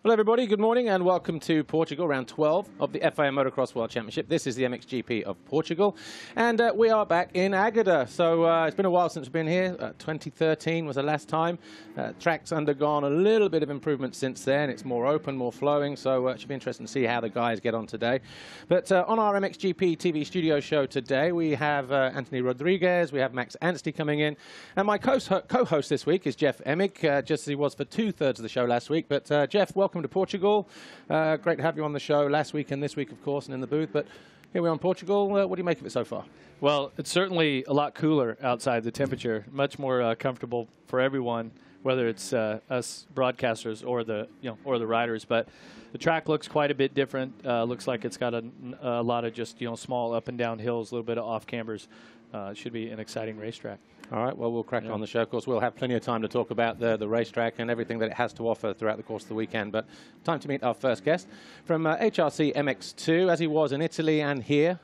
Hello everybody, good morning and welcome to Portugal, round 12 of the FIA Motocross World Championship. This is the MXGP of Portugal and we are back in Agada. So it's been a while since we've been here. 2013 was the last time. Track's undergone a little bit of improvement since then. It's more open, more flowing, so it should be interesting to see how the guys get on today. But on our MXGP TV studio show today, we have Anthony Rodriguez, we have Max Anstey coming in, and my co-host this week is Jeff Emig, just as he was for 2/3 of the show last week. But Jeff, welcome to Portugal. Great to have you on the show last week and this week, of course, and in the booth. But here we are in Portugal. What do you make of it so far? Well, it's certainly a lot cooler outside. The temperature much more comfortable for everyone, whether it's us broadcasters or the riders. But the track looks quite a bit different. Looks like it's got a lot of just small up and down hills, a little bit of off cambers. It should be an exciting racetrack. All right, well, we'll crack on the show. Of course, we'll have plenty of time to talk about the racetrack and everything that it has to offer throughout the course of the weekend. But time to meet our first guest from HRC MX2, as he was in Italy and here.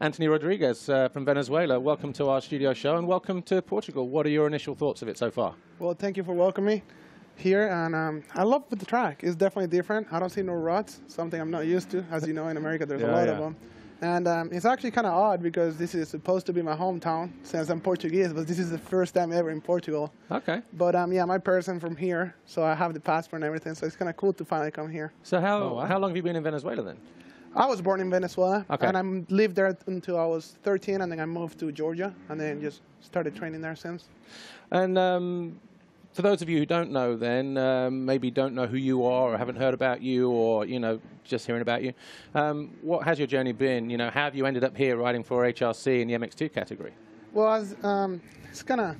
Anthony Rodriguez from Venezuela. Welcome to our studio show and welcome to Portugal. What are your initial thoughts of it so far? Well, thank you for welcoming me here. And I love the track. It's definitely different. I don't see no ruts, something I'm not used to. As you know, in America, there's a lot of them. And it's actually kind of odd because this is supposed to be my hometown since I'm Portuguese, but this is the first time ever in Portugal. Okay. But yeah, my parents from here, so I have the passport and everything, so it's kind of cool to finally come here. So how long have you been in Venezuela then? I was born in Venezuela, and I lived there until I was 13, and then I moved to Georgia, and then just started training there since. And for those of you who don't know then, maybe don't know who you are or haven't heard about you or, just hearing about you, what has your journey been? How have you ended up here riding for HRC in the MX2 category? Well, it's kind of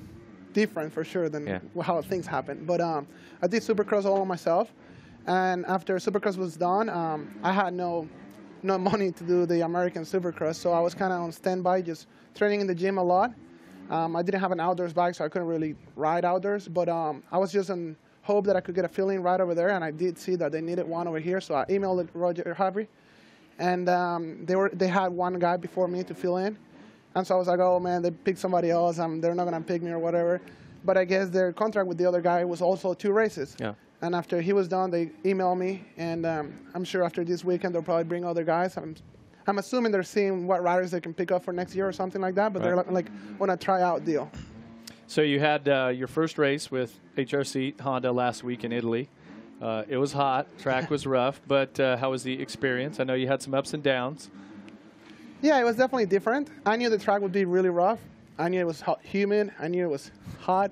different for sure than how things happen. But I did Supercross all on myself. And after Supercross was done, I had no money to do the American Supercross. So I was kind of on standby, just training in the gym a lot. I didn't have an outdoors bike, so I couldn't really ride outdoors. But I was just in hope that I could get a fill-in right over there, and I did see that they needed one over here. So I emailed Roger Harvey, and they had one guy before me to fill in. And so I was like, oh, man, they picked somebody else. They're not going to pick me or whatever. But I guess their contract with the other guy was also 2 races. Yeah. And after he was done, they emailed me, and I'm sure after this weekend they'll probably bring other guys. I'm assuming they're seeing what riders they can pick up for next year or something like that, but they're like on a tryout deal. So you had your first race with HRC Honda last week in Italy. It was hot, track was rough, but how was the experience? I know you had some ups and downs. Yeah, it was definitely different. I knew the track would be really rough. I knew it was humid. I knew it was hot.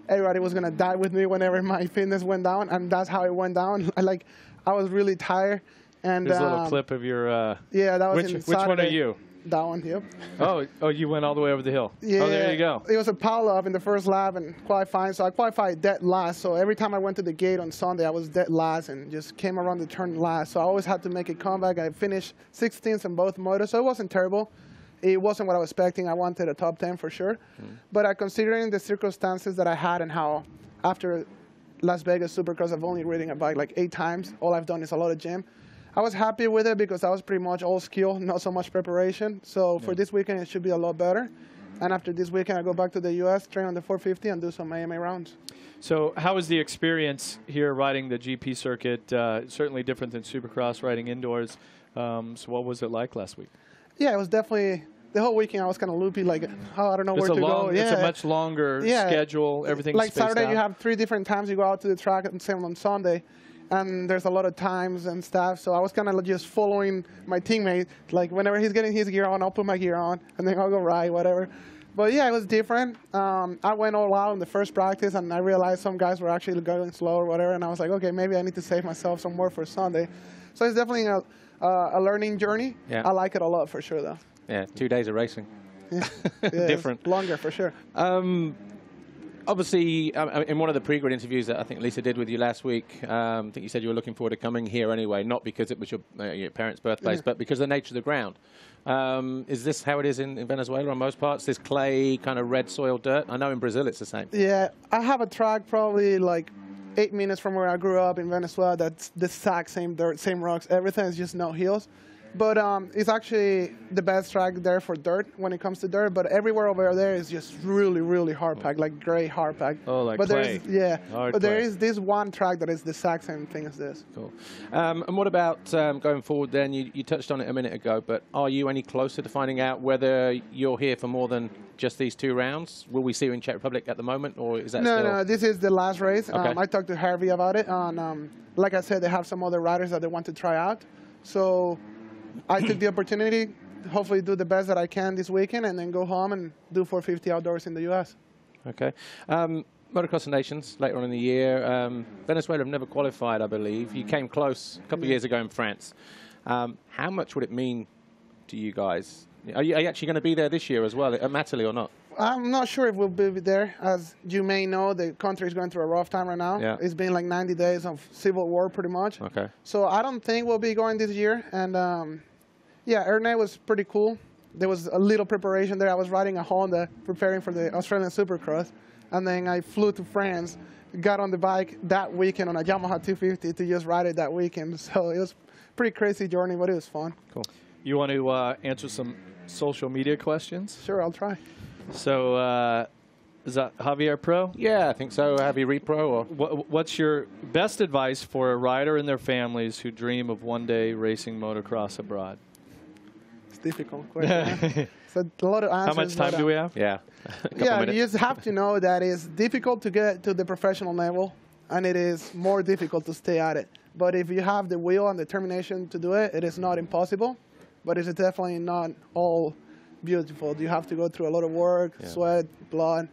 Everybody was going to die with me whenever my fitness went down, and that's how it went down. I was really tired. And there's a little clip of your... yeah, that was which one are you? That one, yep. Oh, you went all the way over the hill. Yeah, oh, there you go. It was a pile-up in the first lap and qualifying, so I qualified dead last. So every time I went to the gate on Sunday, I was dead last and just came around the turn last. So I always had to make a comeback. I finished 16th in both motors, so it wasn't terrible. It wasn't what I was expecting. I wanted a top 10 for sure. But considering the circumstances that I had and how after Las Vegas Supercross, I've only ridden a bike like 8 times. All I've done is a lot of gym. I was happy with it because I was pretty much all skill, not so much preparation. So for this weekend, it should be a lot better. And after this weekend, I go back to the U.S., train on the 450, and do some AMA rounds. So how was the experience here riding the GP circuit? Certainly different than Supercross riding indoors. So what was it like last week? Yeah, it was definitely, the whole weekend I was kind of loopy, like, oh, I don't know where to go. It's a much longer schedule. Everything's like spaced Saturday, out. you have 3 different times you go out to the track, and same on Sunday. And there's a lot of times and stuff, so I was kind of just following my teammate. Like, whenever he's getting his gear on, I'll put my gear on, and then I'll go ride, whatever. But yeah, it was different. I went all out in the first practice, and I realized some guys were actually going slow or whatever, and I was like, okay, maybe I need to save myself some more for Sunday. So it's definitely a learning journey. Yeah. I like it a lot for sure, though. Yeah, 2 days of racing. Yeah. Different. Longer for sure. Obviously, in one of the pre-grid interviews that I think Lisa did with you last week, I think you said you were looking forward to coming here anyway, not because it was your parents' birthplace, but because of the nature of the ground. Is this how it is in Venezuela on most parts, this clay, kind of red soil dirt? I know in Brazil it's the same. Yeah, I have a track probably like 8 minutes from where I grew up in Venezuela that's the exact same dirt, same rocks. Everything is just no hills. But it's actually the best track there for dirt when it comes to dirt. But everywhere over there is just really, really hard pack, like great hard pack. Oh, like but clay. But there is this one track that is the exact same thing as this. Cool. And what about going forward then? You touched on it a minute ago, but are you any closer to finding out whether you're here for more than just these 2 rounds? Will we see you in Czech Republic at the moment, or is that still? No, this is the last race. Okay. I talked to Harvey about it. And, like I said, they have some other riders that they want to try out. So I took the opportunity, hopefully do the best that I can this weekend, and then go home and do 450 outdoors in the U.S. Okay. Motocross of Nations later on in the year. Venezuela have never qualified, I believe. You came close a couple of years ago in France. How much would it mean to you guys? Are you actually going to be there this year as well, at Matterley or not? I'm not sure if we'll be there. As you may know, the country is going through a rough time right now. Yeah. It's been like 90 days of civil war pretty much. Okay. So I don't think we'll be going this year. And yeah, Ernest was pretty cool. There was a little preparation there. I was riding a Honda preparing for the Australian Supercross. And then I flew to France, got on the bike that weekend on a Yamaha 250 to just ride it that weekend. So it was a pretty crazy journey, but it was fun. Cool. You want to answer some social media questions? Sure, I'll try. So is that Javier Pro? Yeah, I think so. Javier Repro. Or What's your best advice for a rider and their families who dream of one day racing motocross abroad? It's a difficult question. It's a lot of answers. How much time do we have? Yeah. Yeah, you just have to know that it's difficult to get to the professional level, and it is more difficult to stay at it. But if you have the will and determination to do it, it is not impossible, but it's definitely not all beautiful. You have to go through a lot of work, sweat, blood.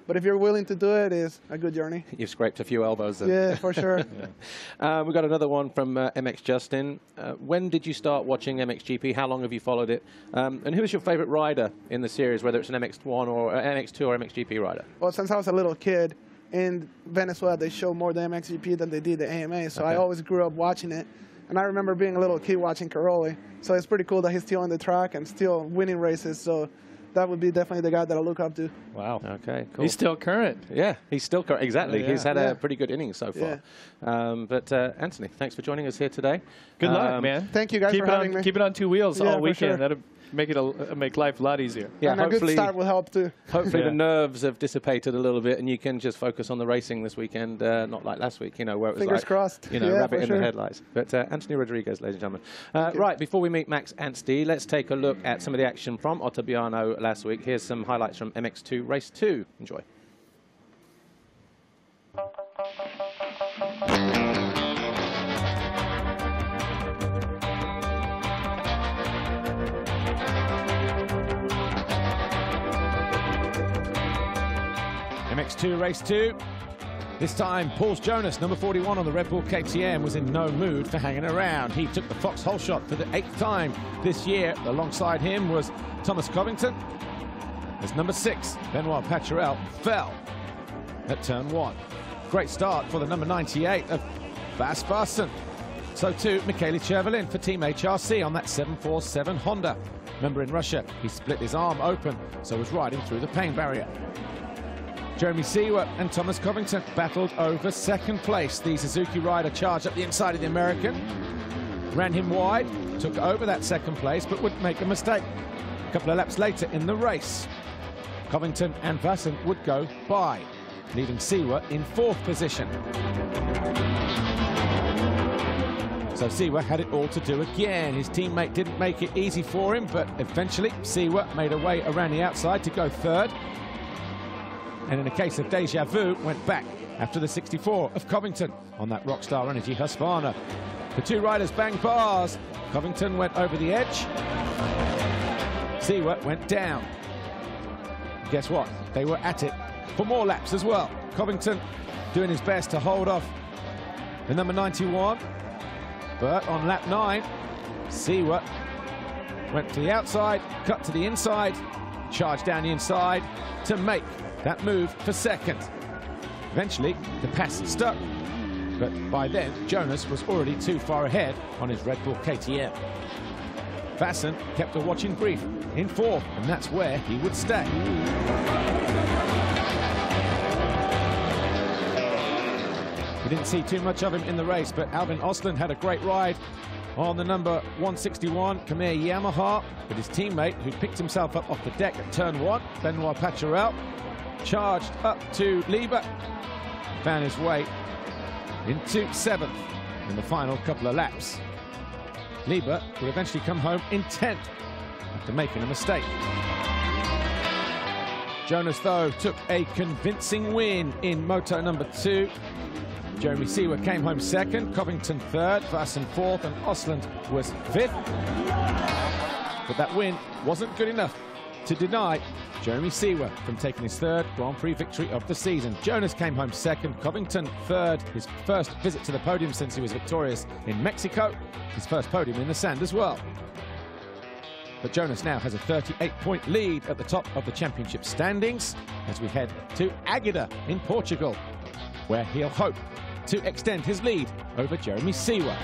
But if you're willing to do it, it's a good journey. You've scraped a few elbows then. Yeah, for sure. We've got another one from MX Justin. When did you start watching MXGP? How long have you followed it? And who is your favorite rider in the series, whether it's an MX1 or MX2 or MXGP rider? Well, since I was a little kid, in Venezuela, they show more the MXGP than they did the AMA, so I always grew up watching it. And I remember being a little kid watching Caroli, so it's pretty cool that he's still on the track and still winning races. So that would be definitely the guy that I look up to. Wow. Okay, cool. He's still current. Yeah, he's still current. Exactly. Yeah. He's had a pretty good innings so far. Yeah. But Anthony, thanks for joining us here today. Good luck, man. Thank you guys for having me. Keep it on 2 wheels all for weekend. sure. That'll make it make life a lot easier. Yeah, and a good start will help too. Hopefully the nerves have dissipated a little bit, and you can just focus on the racing this weekend, not like last week, where it was Fingers like, crossed. rabbit in the headlights. But Anthony Rodriguez, ladies and gentlemen. Right, before we meet Max Anstey, let's take a look at some of the action from Ottabiano last week. Here's some highlights from MX2 Race 2. Enjoy. MX2 Race 2. This time, Paul Jonas, number 41 on the Red Bull KTM, was in no mood for hanging around. He took the Fox hole shot for the 8th time this year. Alongside him was Thomas Covington. As number 6, Benoit Paturel, fell at turn 1. Great start for the number 98 of Bas Fassen. So too, Michele Chervelin for Team HRC on that 747 Honda. Remember, in Russia, he split his arm open, so was riding through the pain barrier. Jeremy Seewer and Thomas Covington battled over 2nd place. The Suzuki rider charged up the inside of the American, ran him wide, took over that 2nd place, but would make a mistake. A couple of laps later in the race, Covington and Vassen would go by, leaving Seewer in 4th position. So Seewer had it all to do again. His teammate didn't make it easy for him, but eventually Seewer made a way around the outside to go 3rd. And in a case of deja vu, went back after the 64 of Covington on that Rockstar Energy Husqvarna. The two riders banged bars. Covington went over the edge. Seewer went down. Guess what? They were at it for more laps as well. Covington doing his best to hold off the number 91. But on lap 9, Seewer went to the outside, cut to the inside, charged down the inside to make that move for 2nd. Eventually, the pass stuck, but by then, Jonas was already too far ahead on his Red Bull KTM. Vassen kept a watching brief in 4th, and that's where he would stay. We didn't see too much of him in the race, but Alvin Ostlund had a great ride On the number 161, Kamir Yamaha, with his teammate who picked himself up off the deck at turn 1, Benoit Pacharel, charged up to Lieber, found his way into 7th in the final couple of laps. Lieber would eventually come home in 10th after making a mistake. Jonas, though, took a convincing win in moto number 2. Jeremy Seewer came home 2nd, Covington 3rd, Vassen 4th, and Osland was 5th. But that win wasn't good enough to deny Jeremy Seewer from taking his 3rd Grand Prix victory of the season. Jonas came home 2nd, Covington 3rd, his first visit to the podium since he was victorious in Mexico, his first podium in the sand as well. But Jonas now has a 38-point lead at the top of the championship standings as we head to Águeda in Portugal, where he'll hope to extend his lead over Jeremy Seewer.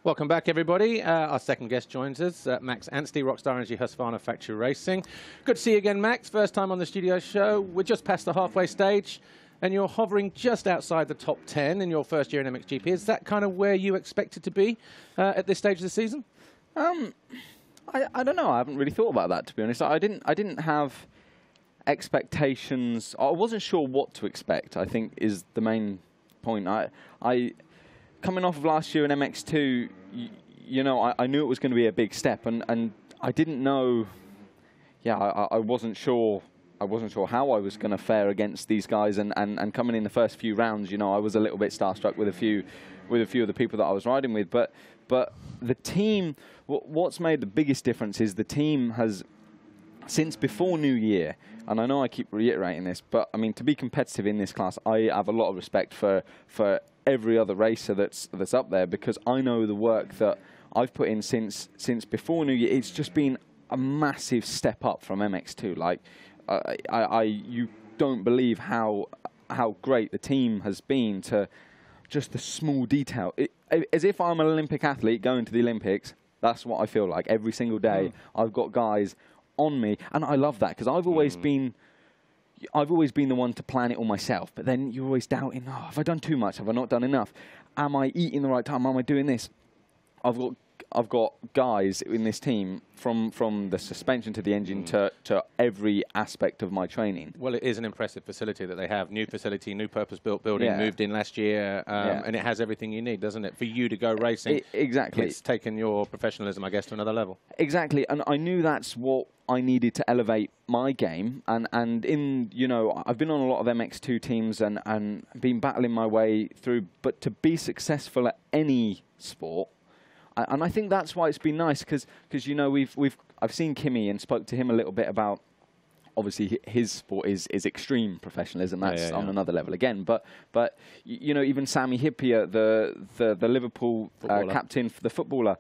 Welcome back, everybody. Our second guest joins us, Max Anstey, Rockstar Energy Husqvarna Factory Racing. Good to see you again, Max. First time on the studio show. We're just past the halfway stage, and you're hovering just outside the top 10 in your first year in MXGP. Is that kind of where you expected to be at this stage of the season? I don't know. I haven't really thought about that, to be honest. I didn't have expectations. I wasn't sure what to expect, I think, is the main point. Coming off of last year in MX2, you know, I knew it was going to be a big step, and I didn't know. Yeah, I wasn't sure. I wasn't sure how I was going to fare against these guys, and coming in the first few rounds, you know, I was a little bit starstruck with a few of the people that I was riding with. But the team, what's made the biggest difference is the team has, since before New Year, and I know I keep reiterating this, but I mean, to be competitive in this class, I have a lot of respect for every other racer that's up there, because I know the work that I've put in since before New Year. It's just been a massive step up from MX2. Like, you don't believe how great the team has been to just the small detail. As if I'm an Olympic athlete going to the Olympics, that's what I feel like every single day. I've got guys on me, and I love that, because I've always been the one to plan it all myself, but then you're always doubting, oh, have I done too much? Have I not done enough? Am I eating the right time? Am I doing this? I've got guys in this team from the suspension to the engine to every aspect of my training. Well, it is an impressive facility that they have. New facility, new purpose-built building, moved in last year, and it has everything you need, doesn't it, for you to go racing? Exactly. It's taken your professionalism, I guess, to another level. Exactly, and I knew that's what I needed to elevate my game, and in, you know, I've been on a lot of MX2 teams and been battling my way through, but to be successful at any sport. And I think that's why it's been nice, because you know, I've seen Kimi and spoke to him a little bit about, obviously his sport is extreme professionalism. That's on another level again. But you know, even Sami Hyypiä, the Liverpool captain for the footballer,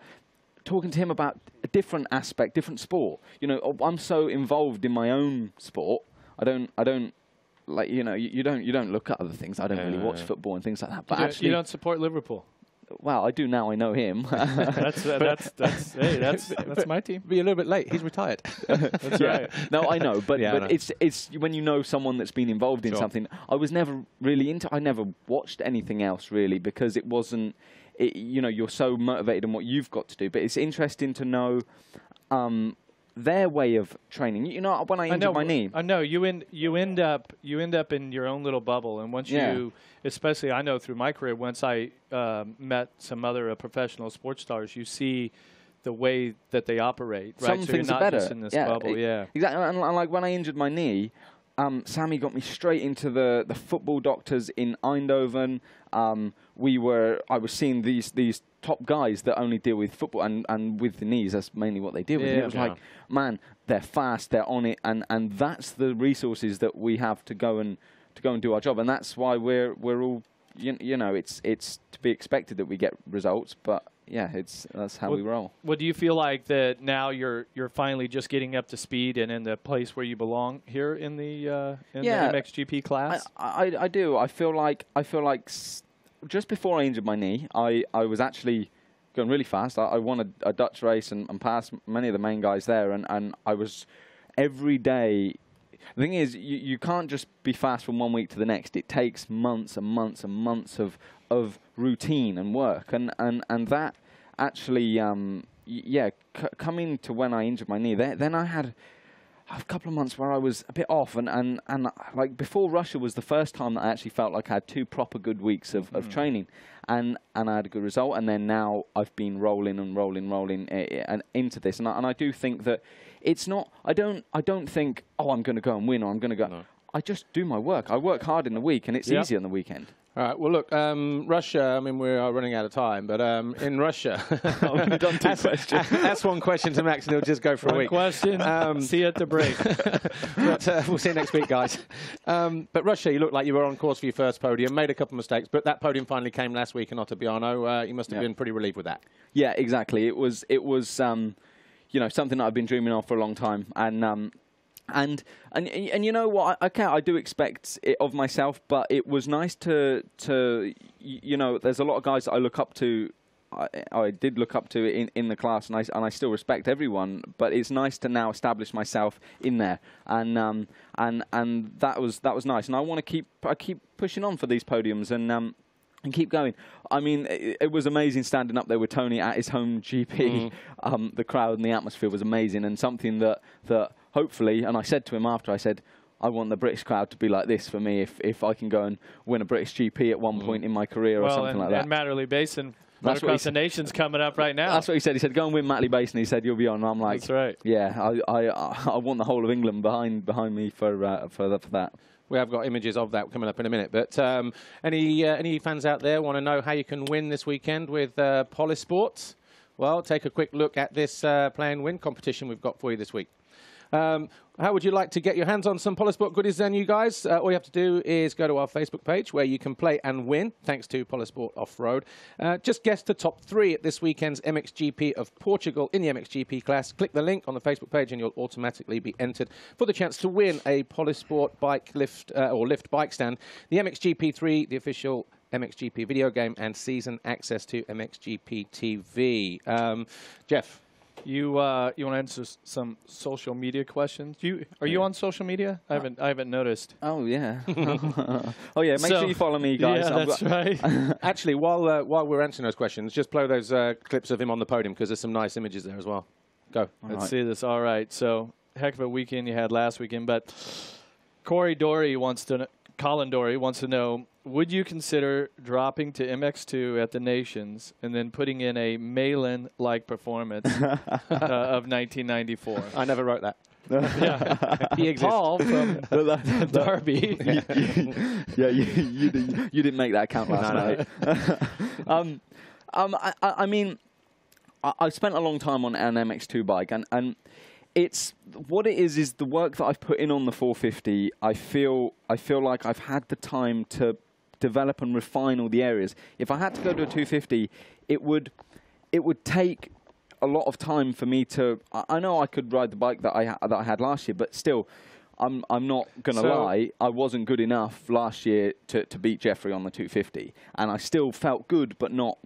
talking to him about a different aspect, different sport. You know, I'm so involved in my own sport. I don't like, you know, you don't look at other things. I don't really watch football and things like that. But actually, you don't support Liverpool. Well, I do now. I know him. That's my team. Be a little bit late. He's retired. That's right. No, I know, but it's when you know someone that's been involved in something. I was never really into. I never watched anything else really, because it wasn't. You know, you're so motivated in what you've got to do. But it's interesting to know their way of training. You know, when I injured my knee. I know you end up in your own little bubble, and once you, especially I know through my career, once I met some other professional sports stars, you see the way that they operate. Right, Some so things you're are not better. just in this bubble. Exactly. And like when I injured my knee, Sammy got me straight into the football doctors in Eindhoven. I was seeing these top guys that only deal with football and with the knees. That's mainly what they deal with. And it was like, man, they're fast, they're on it, and that's the resources that we have to go and do our job. And that's why we're all, you know, it's to be expected that we get results, but yeah, that's how we roll. What do you feel like that now you're finally just getting up to speed and in the place where you belong here in the MXGP class? I do. I feel like just before I injured my knee, I was actually going really fast. I won a Dutch race and passed many of the main guys there, and I was every day. The thing is, you can't just be fast from one week to the next. It takes months and months and months of routine and work, and that actually, coming to when I injured my knee, then I had a couple of months where I was a bit off, and like before Russia was the first time that I actually felt like I had 2 proper good weeks of training, and I had a good result, and then now I've been rolling and into this, and I do think that it's not. I don't think, oh, I'm going to go and win, or I'm going to go. No. I just do my work. I work hard in the week, and it's easy on the weekend. All right. Well, look, Russia, I mean, we are running out of time, but in Russia, I've done 2 questions. That's one question to Max, and he'll just go for a week. Question. See you at the break. But, we'll see you next week, guys. But Russia, you looked like you were on course for your first podium, made a couple of mistakes, but that podium finally came last week in Ottabiano. You must have been pretty relieved with that. Yeah, exactly. It was something that I've been dreaming of for a long time, and you know what? I do expect it of myself, but it was nice to there's a lot of guys that I look up to. I did look up to in the class, and I still respect everyone. But it's nice to now establish myself in there, and that was nice. And I keep pushing on for these podiums and keep going. I mean, it was amazing standing up there with Tony at his home GP. The crowd and the atmosphere was amazing, and something that hopefully, and I said to him after, I said, I want the British crowd to be like this for me if I can go and win a British GP at one point in my career or something like that. And Matterley Basin, Motocross the Nation's coming up right now. That's what he said. He said, go and win Matterley Basin. He said, you'll be on. And I'm like, that's right. Yeah, I want the whole of England behind me for that. We have got images of that coming up in a minute. But any fans out there want to know how you can win this weekend with Polysports? Well, take a quick look at this play and win competition we've got for you this week. How would you like to get your hands on some Polysport goodies then, you guys? All you have to do is go to our Facebook page where you can play and win, thanks to Polysport Off-Road. Just guess the top 3 at this weekend's MXGP of Portugal in the MXGP class. Click the link on the Facebook page and you'll automatically be entered for the chance to win a Polysport bike lift or lift bike stand, the MXGP3, the official MXGP video game, and season access to MXGP TV. Jeff? You want to answer some social media questions? Are you on social media? I haven't noticed. Oh yeah. Oh yeah. Make sure you follow me, guys. Yeah, that's right. Actually, while we're answering those questions, just play those clips of him on the podium because there's some nice images there as well. Go. Let's see this. All right. So heck of a weekend you had last weekend, but Colin Dory wants to know, would you consider dropping to MX2 at the Nations and then putting in a Malin-like performance of 1994? I never wrote that. Yeah. He exists. Paul from Derby. You didn't make that count last night. I mean, I spent a long time on an MX2 bike, and it's what it is the work that I've put in on the 450. I feel like I've had the time to develop and refine all the areas. If I had to go to a 250, it would take a lot of time for me to. I know I could ride the bike that I had last year, but still, I'm not gonna lie. I wasn't good enough last year to beat Jeffrey on the 250, and I still felt good, but not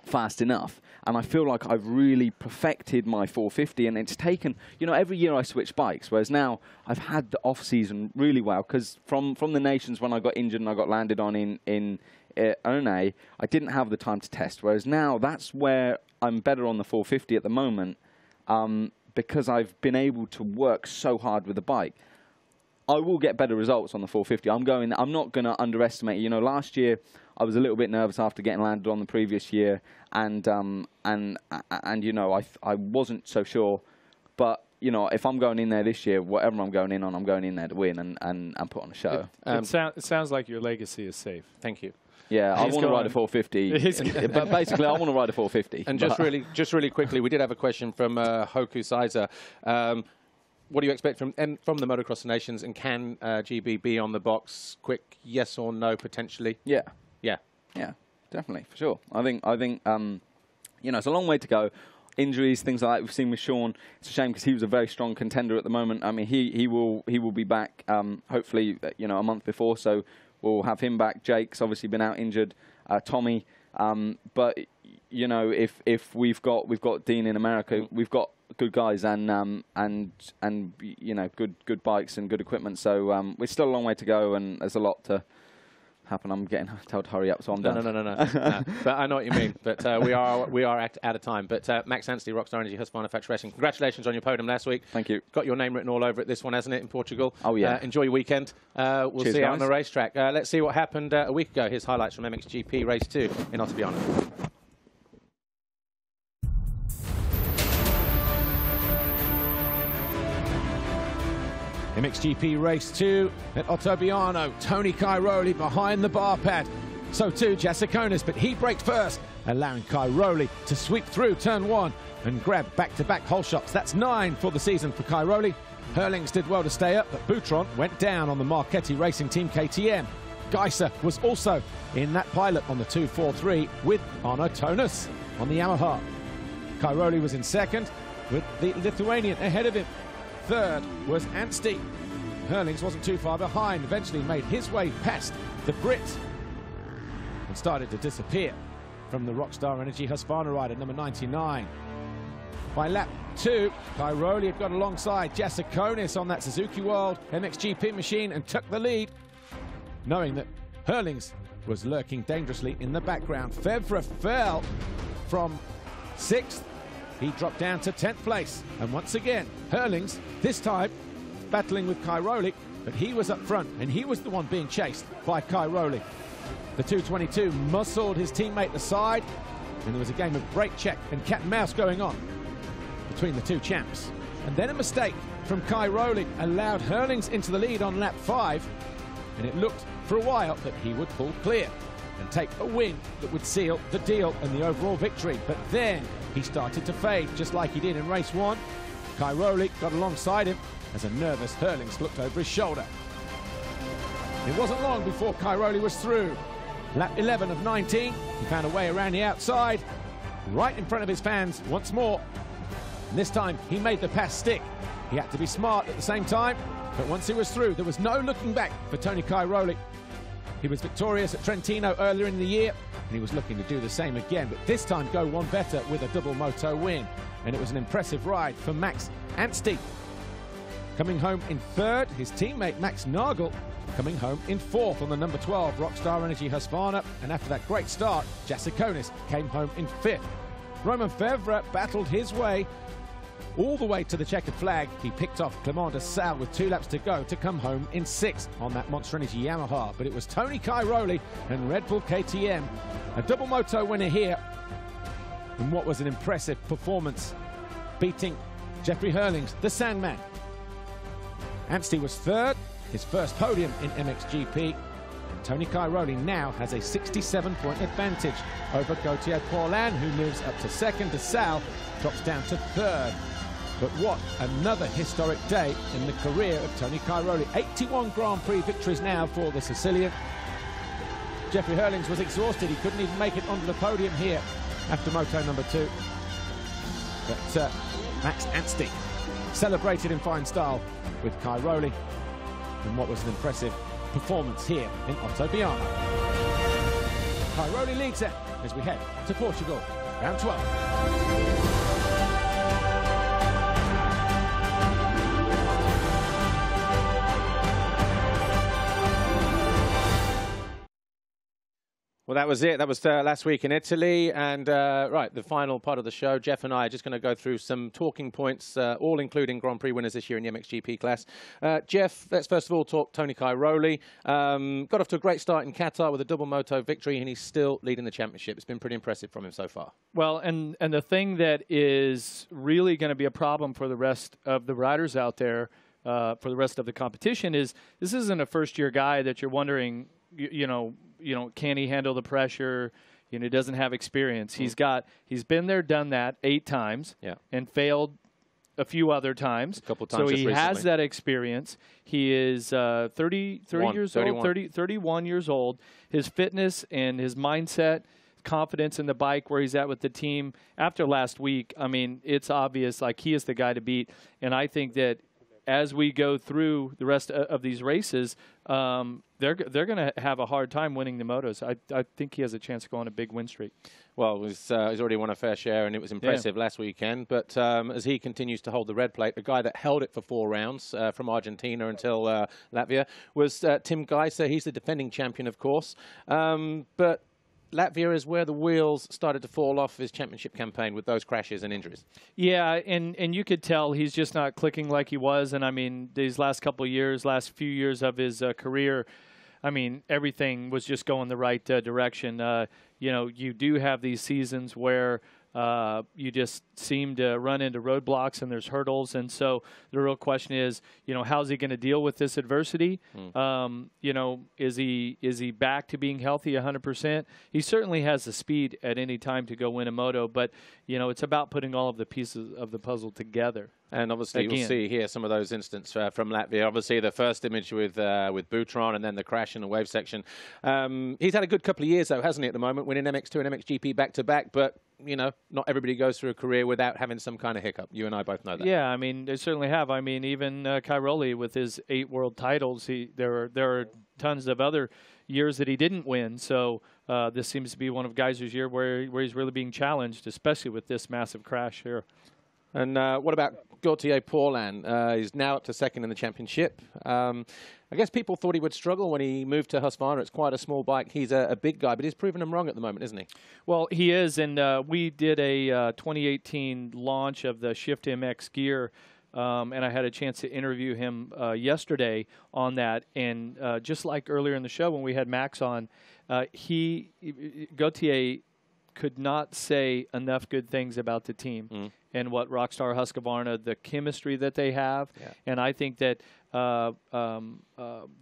fast enough. And I feel like I've really perfected my 450, and it's taken, every year I switch bikes, whereas now I've had the off-season really well, because from the Nations when I got injured and I got landed on in One, I didn't have the time to test, whereas now that's where I'm better on the 450 at the moment, because I've been able to work so hard with the bike. I will get better results on the 450. I'm not going to underestimate. Last year I was a little bit nervous after getting landed on the previous year, and I wasn't so sure. But if I'm going in there this year, whatever I'm going in on, I'm going in there to win and put on a show. It sounds like your legacy is safe. Thank you. Yeah, I want to ride a 450. But basically, I want to ride a 450. And just really quickly, we did have a question from Hoku Saiza. What do you expect from the Motocross Nations, and can GB be on the box? Quick yes or no, potentially? Yeah, definitely, for sure. I think it's a long way to go. Injuries, things like that we've seen with Sean. It's a shame because he was a very strong contender at the moment. I mean, he will be back hopefully a month before, so we'll have him back. Jake's obviously been out injured. Tommy, but you know, if we've got Dean in America, we've got good guys and you know, good bikes and good equipment. So we're still a long way to go, and there's a lot to happen. I'm getting told to hurry up, so I'm done. No. But I know what you mean. But we are out of time. But Max Anstey, Rockstar Energy Husqvarna Factory Racing, congratulations on your podium last week. Thank you. Got your name written all over it. This one, hasn't it, in Portugal? Oh yeah. Enjoy your weekend. We'll Cheers, see you out guys. on the racetrack. Let's see what happened a week ago. Here's highlights from MXGP Race 2 in Ottaviano. MXGP Race 2 at Ottaviano. Tony Cairoli behind the bar pad. So too Jasikonis, but he braked first, allowing Cairoli to sweep through turn 1 and grab back-to-back hole shots. That's 9 for the season for Cairoli. Herlings did well to stay up, but Boutron went down on the Marchetti Racing Team KTM. Geiser was also in that pilot on the 243 with Arno Tonus on the Yamaha. Cairoli was in second with the Lithuanian ahead of him. Third was Anstey. Herlings wasn't too far behind, eventually made his way past the Brit and started to disappear from the Rockstar Energy Husqvarna rider, number 99. By lap 2, Cairoli had got alongside Jasikonis on that Suzuki World MXGP machine and took the lead, knowing that Herlings was lurking dangerously in the background. Fevre fell from 6th. He dropped down to 10th place. And once again, Herlings, this time, battling with Cairoli, but he was up front, and he was the one being chased by Cairoli. The 222 muscled his teammate aside, and there was a game of brake check and cat and mouse going on between the two champs. And then a mistake from Cairoli allowed Herlings into the lead on lap 5, and it looked for a while that he would pull clear and take a win that would seal the deal and the overall victory. But then he started to fade, just like he did in race 1. Cairoli got alongside him as a nervous Herlings looked over his shoulder. It wasn't long before Cairoli was through. Lap 11 of 19, he found a way around the outside, right in front of his fans once more. And this time, he made the pass stick. He had to be smart at the same time, but once he was through, there was no looking back for Tony Cairoli. He was victorious at Trentino earlier in the year, and he was looking to do the same again, but this time go one better with a double moto win. And it was an impressive ride for Max Anstey. Coming home in 3rd, his teammate Max Nagel coming home in 4th on the number 12 Rockstar Energy Husqvarna, and after that great start, Jasikonis came home in 5th. Romain Fevre battled his way all the way to the checkered flag. He picked off Clément de Sal with 2 laps to go to come home in 6th on that Monster Energy Yamaha. But it was Tony Cairoli and Red Bull KTM, a double moto winner here, in what was an impressive performance, beating Jeffrey Herlings, the Sandman. Anstey was 3rd, his first podium in MXGP. Tony Cairoli now has a 67-point advantage over Gauthier Paulin, who moves up to 2nd. De Sal drops down to 3rd. But what another historic day in the career of Tony Cairoli. 81 Grand Prix victories now for the Sicilian. Jeffrey Herlings was exhausted. He couldn't even make it onto the podium here after moto number 2. But Max Anstey celebrated in fine style with Cairoli in what was an impressive performance here in Ottaviano. Cairoli leads it as we head to Portugal, round 12. Well, that was it. That was last week in Italy. And, right, the final part of the show, Jeff and I are just going to go through some talking points, all including Grand Prix winners this year in the MXGP class. Jeff, let's first of all talk Tony Cairoli. Got off to a great start in Qatar with a double moto victory, and he's still leading the championship. It's been pretty impressive from him so far. Well, and the thing that is really going to be a problem for the rest of the riders out there, for the rest of the competition, is this isn't a first-year guy that you're wondering, you know, can he handle the pressure? You know, he doesn't have experience. He's been there, done that 8 times, and failed a few other times. A couple of times. So he has that experience. He is 31 years old. His fitness and his mindset, confidence in the bike, where he's at with the team after last week, I mean, it's obvious, like, he is the guy to beat. And I think that as we go through the rest of these races, they're going to have a hard time winning the motos. I think he has a chance to go on a big win streak. Well, he's already won a fair share, and it was impressive last weekend. But as he continues to hold the red plate, the guy that held it for 4 rounds from Argentina until Latvia was Tim Geiser. He's the defending champion, of course. But Latvia is where the wheels started to fall off his championship campaign with those crashes and injuries. Yeah, and you could tell he's just not clicking like he was. And, I mean, these last few years of his career, I mean, everything was just going the right direction. You know, you do have these seasons where you just seem to run into roadblocks and there's hurdles. And so the real question is, you know, how's he going to deal with this adversity? You know, is he back to being healthy 100%? He certainly has the speed at any time to go win a moto, but, you know, it's about putting all of the pieces of the puzzle together. And obviously, we'll see here some of those instances from Latvia. Obviously, the first image with Boutron and then the crash in the wave section. He's had a good couple of years, though, hasn't he, at the moment, winning MX2 and MXGP back-to-back. But, you know, not everybody goes through a career without having some kind of hiccup. You and I both know that. Yeah, I mean, they certainly have. I mean, even Cairoli with his 8 world titles, there are tons of other years that he didn't win. So this seems to be one of Geiser's year where he's really being challenged, especially with this massive crash here. And what about Gautier Paulin? He's now up to 2nd in the championship. I guess people thought he would struggle when he moved to Husqvarna. It's quite a small bike. He's a big guy, but he's proven them wrong at the moment, isn't he? Well, he is, and we did a 2018 launch of the Shift MX gear, and I had a chance to interview him yesterday on that. And just like earlier in the show when we had Max on, Gautier could not say enough good things about the team and what Rockstar Husqvarna, the chemistry that they have. Yeah. And I think that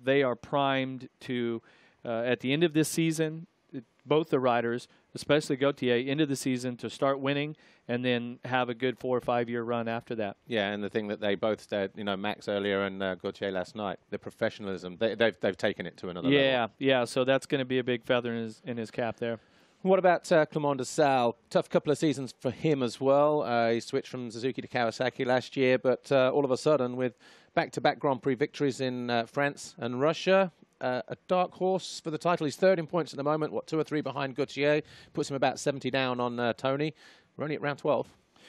they are primed to, at the end of this season, both the riders, especially Gautier, end of the season to start winning and then have a good 4 or 5 year run after that. Yeah, and the thing that they both said, you know, Max earlier and Gautier last night, the professionalism, they've taken it to another level. Yeah, so that's going to be a big feather in his cap there. What about Clement de Sal? Tough couple of seasons for him as well. He switched from Suzuki to Kawasaki last year, but all of a sudden, with back-to-back Grand Prix victories in France and Russia, a dark horse for the title. He's 3rd in points at the moment, 2 or 3 behind Gautier, puts him about 70 down on Tony. We're only at round 12.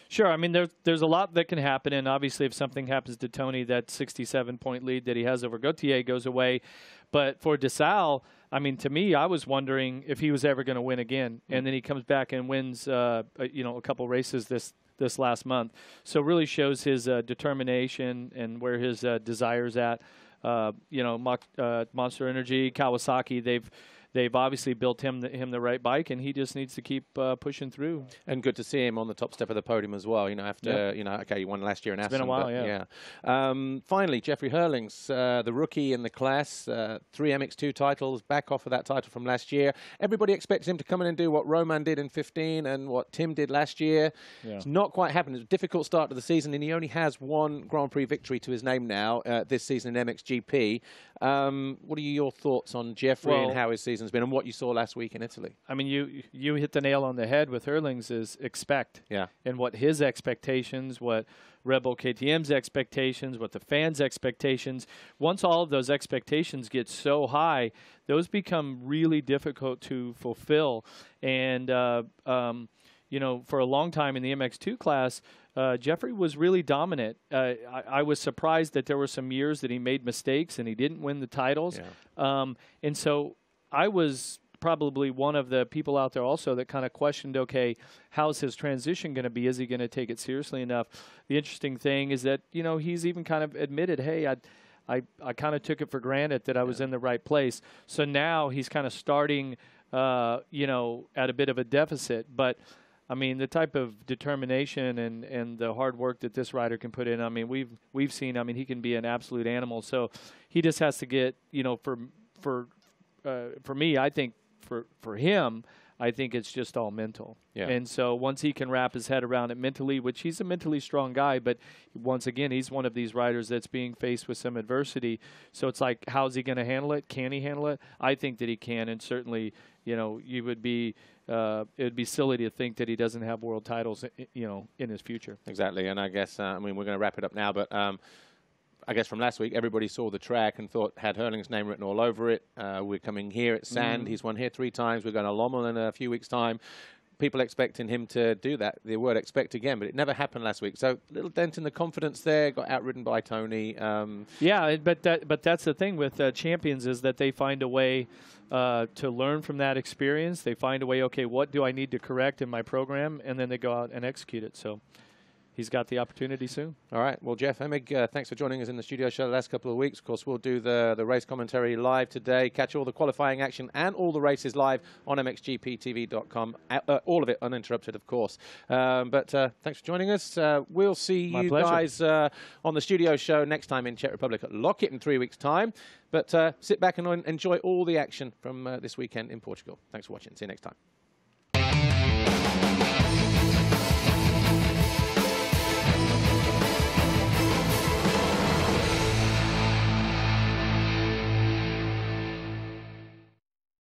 Sure. I mean, there's a lot that can happen, and obviously if something happens to Tony, that 67-point lead that he has over Gautier goes away. But for de Sal, I mean, to me, I was wondering if he was ever going to win again, and then he comes back and wins, you know, a couple races this last month. So really shows his determination and where his desire's at. You know, Monster Energy, Kawasaki, they've obviously built him the right bike, and he just needs to keep pushing through. And good to see him on the top step of the podium as well. You know, after you know, okay, he won last year in Aston. It's been a while, yeah. Finally, Jeffrey Hurlings, the rookie in the class, 3 MX2 titles, back off of that title from last year. Everybody expects him to come in and do what Roman did in 15 and what Tim did last year. Yeah. It's not quite happened. It's a difficult start to the season, and he only has 1 Grand Prix victory to his name now this season in MXGP. What are your thoughts on Jeffrey and how his season's been and what you saw last week in Italy? I mean, you hit the nail on the head with Hurlings is expect. Yeah. And what his expectations, what Red Bull KTM's expectations, what the fans' expectations. Once all of those expectations get so high, those become really difficult to fulfill. And, you know, for a long time in the MX2 class, Jeffrey was really dominant. I was surprised that there were some years that he made mistakes and he didn't win the titles. Yeah. And so I was probably one of the people out there also that kind of questioned, okay, how's his transition going to be? Is he going to take it seriously enough? The interesting thing is that, you know, he's even kind of admitted, hey, I kind of took it for granted that I was in the right place. So now he's kind of starting, you know, at a bit of a deficit. But I mean, the type of determination and the hard work that this rider can put in, I mean, we've seen, I mean, he can be an absolute animal. So he just has to get, you know, for me, I think for him, I think it's just all mental. Yeah. And so once he can wrap his head around it mentally, which he's a mentally strong guy, but once again, he's one of these riders that's being faced with some adversity. So it's like, how's he going to handle it? Can he handle it? I think that he can, and certainly, you know, it would be silly to think that he doesn't have world titles, you know, in his future. Exactly, and I guess, I mean, we're going to wrap it up now, but I guess from last week, everybody saw the track and thought had Hurling's name written all over it. We're coming here at Sand. He's won here 3 times. We're going to Lommel in a few weeks' time. People expecting him to do that. The word expect again, but it never happened last week. So a little dent in the confidence there. Got outridden by Tony. Yeah, but that's the thing with champions is that they find a way to learn from that experience. They find a way, okay, what do I need to correct in my program? And then they go out and execute it. So he's got the opportunity soon. All right. Well, Jeff Emig, thanks for joining us in the studio show the last couple of weeks. Of course, we'll do the race commentary live today, catch all the qualifying action and all the races live on MXGPTV.com. All of it uninterrupted, of course. But thanks for joining us. We'll see you guys on the studio show next time in Czech Republic at Lockett in 3 weeks' time. But sit back and enjoy all the action from this weekend in Portugal. Thanks for watching. See you next time.